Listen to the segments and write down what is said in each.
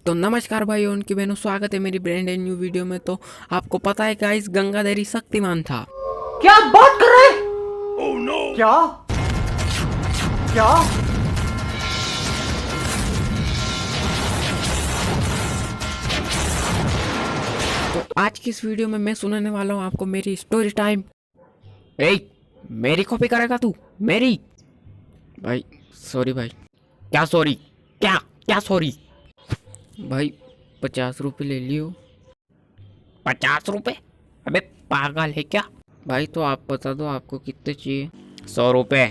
तो नमस्कार भाई उनकी बहनों, स्वागत है मेरी ब्रांड न्यू वीडियो में। तो आपको पता है गाइस, गंगाधरी शक्तिमान था। क्या बात कर रहे हैं? Oh no! क्या क्या तो आज की इस वीडियो में मैं सुनाने वाला हूँ आपको मेरी स्टोरी टाइम। ए, मेरी कॉपी करेगा तू? मेरी भाई सॉरी भाई। क्या सॉरी? क्या क्या सॉरी भाई? 50 रुपये ले लियो। 50 रुपये? अबे पागल है क्या भाई? तो आप बता दो आपको कितने चाहिए। 100 रुपये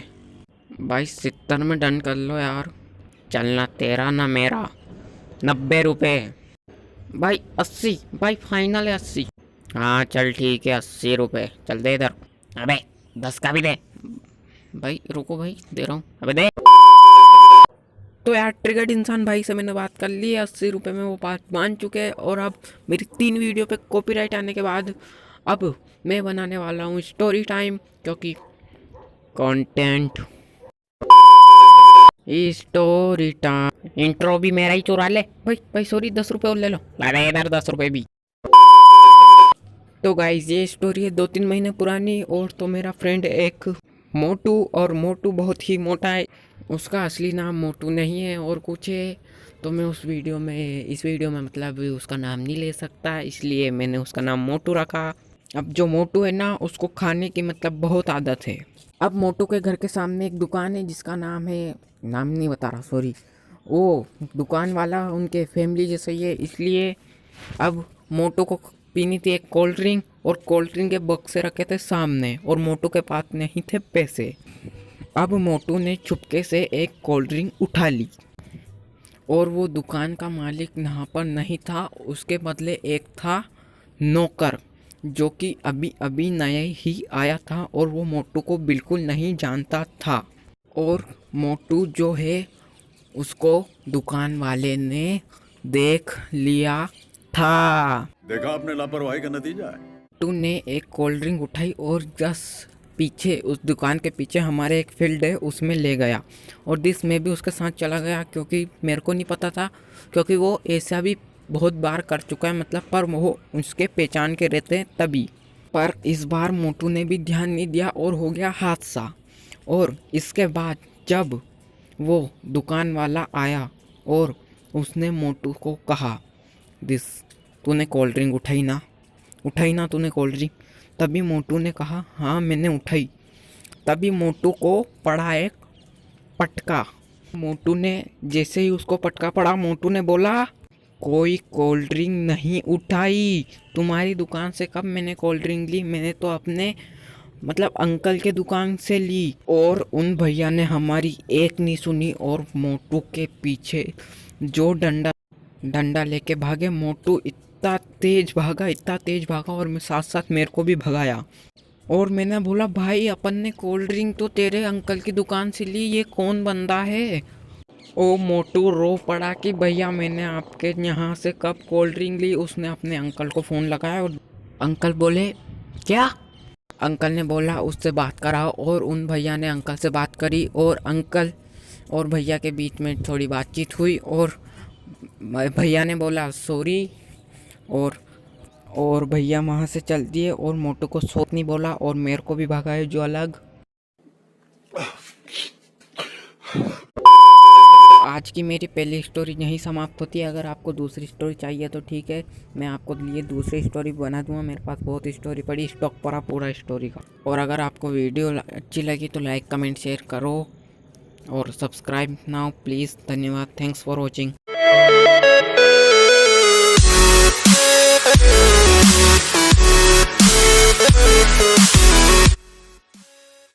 भाई। 70 में डन कर लो यार। चलना तेरा ना मेरा। 90 रुपये भाई। 80 भाई, फाइनल है 80। हाँ चल ठीक है, 80 रुपये। चल दे इधर। अबे 10 का भी दे भाई। रुको भाई, दे रहा हूँ। अबे दे। तो यार ट्रिगर्ड इंसान भाई से मैंने बात कर ली है। 80 रुपये में वो बात मान चुके हैं। और अब मेरी 3 वीडियो पे कॉपीराइट आने के बाद अब मैं बनाने वाला हूँ स्टोरी टाइम, क्योंकि कंटेंट स्टोरी टाइम। इंट्रो भी मेरा ही चुरा ले भाई। भाई सॉरी, 10 रुपये और ले लो। अरे इधर 10 रुपये भी। तो गाइज ये स्टोरी है 2-3 महीने पुरानी। और तो मेरा फ्रेंड एक मोटू, और मोटू बहुत ही मोटा है। उसका असली नाम मोटू नहीं है और कुछ है। तो मैं इस वीडियो में मतलब उसका नाम नहीं ले सकता, इसलिए मैंने उसका नाम मोटू रखा। अब जो मोटू है ना, उसको खाने की मतलब बहुत आदत है। अब मोटू के घर के सामने एक दुकान है जिसका नाम है, नाम नहीं बता रहा सॉरी। वो दुकान वाला उनके फैमिली जैसा ही है, इसलिए अब मोटू को पीनी थी एक कोल्ड ड्रिंक। और कोल्ड ड्रिंक के बक्से रखे थे सामने, और मोटू के पास नहीं थे पैसे। अब मोटू ने चुपके से एक कोल्ड ड्रिंक उठा ली, और वो दुकान का मालिक यहाँ पर नहीं था। उसके बदले एक था नौकर, जो कि अभी अभी नया ही आया था, और वो मोटू को बिल्कुल नहीं जानता था। और मोटू जो है उसको दुकान वाले ने देख लिया था। देखा आपने लापरवाही का नतीजा है। मोटू ने एक कोल्ड ड्रिंक उठाई और जस्ट पीछे, उस दुकान के पीछे हमारे एक फील्ड है, उसमें ले गया। और दिस में भी उसके साथ चला गया, क्योंकि मेरे को नहीं पता था, क्योंकि वो ऐसा भी बहुत बार कर चुका है मतलब। पर वो उसके पहचान के रहते हैं तभी। पर इस बार मोटू ने भी ध्यान नहीं दिया और हो गया हादसा। और इसके बाद जब वो दुकान वाला आया और उसने मोटू को कहा, दिस तूने कोल्ड ड्रिंक उठाई ना तूने कोल्ड ड्रिंक? तभी मोटू ने कहा हाँ मैंने उठाई। तभी मोटू को पड़ा एक पटका। मोटू ने जैसे ही उसको पटका पड़ा, मोटू ने बोला कोई कोल्ड ड्रिंक नहीं उठाई। तुम्हारी दुकान से कब मैंने कोल्ड ड्रिंक ली? मैंने तो अपने मतलब अंकल के दुकान से ली। और उन भैया ने हमारी एक नहीं सुनी और मोटू के पीछे जो डंडा लेके भागे। मोटू इतना तेज भागा और मैं साथ साथ मेरे को भी भगाया। और मैंने बोला भाई अपन ने कोल्ड ड्रिंक तो तेरे अंकल की दुकान से ली, ये कौन बंदा है? ओ मोटू रो पड़ा कि भैया मैंने आपके यहाँ से कब कोल्ड ड्रिंक ली। उसने अपने अंकल को फ़ोन लगाया और अंकल बोले क्या? अंकल ने बोला उससे बात कराओ। और उन भैया ने अंकल से बात करी, और अंकल और भैया के बीच में थोड़ी बातचीत हुई। और भैया ने बोला सॉरी, और भैया वहाँ से चल दिए। और मोटू को सोच नहीं बोला और मेरे को भी भगाए जो अलग। आज की मेरी पहली स्टोरी यहीं समाप्त होती है। अगर आपको दूसरी स्टोरी चाहिए तो ठीक है, मैं आपको लिए दूसरी स्टोरी बना दूंगा। मेरे पास बहुत स्टोरी पड़ी, स्टॉक पड़ा पूरा स्टोरी का। और अगर आपको वीडियो अच्छी लगी तो लाइक कमेंट शेयर करो और सब्सक्राइब नाउ प्लीज़। धन्यवाद, थैंक्स फॉर वॉचिंग।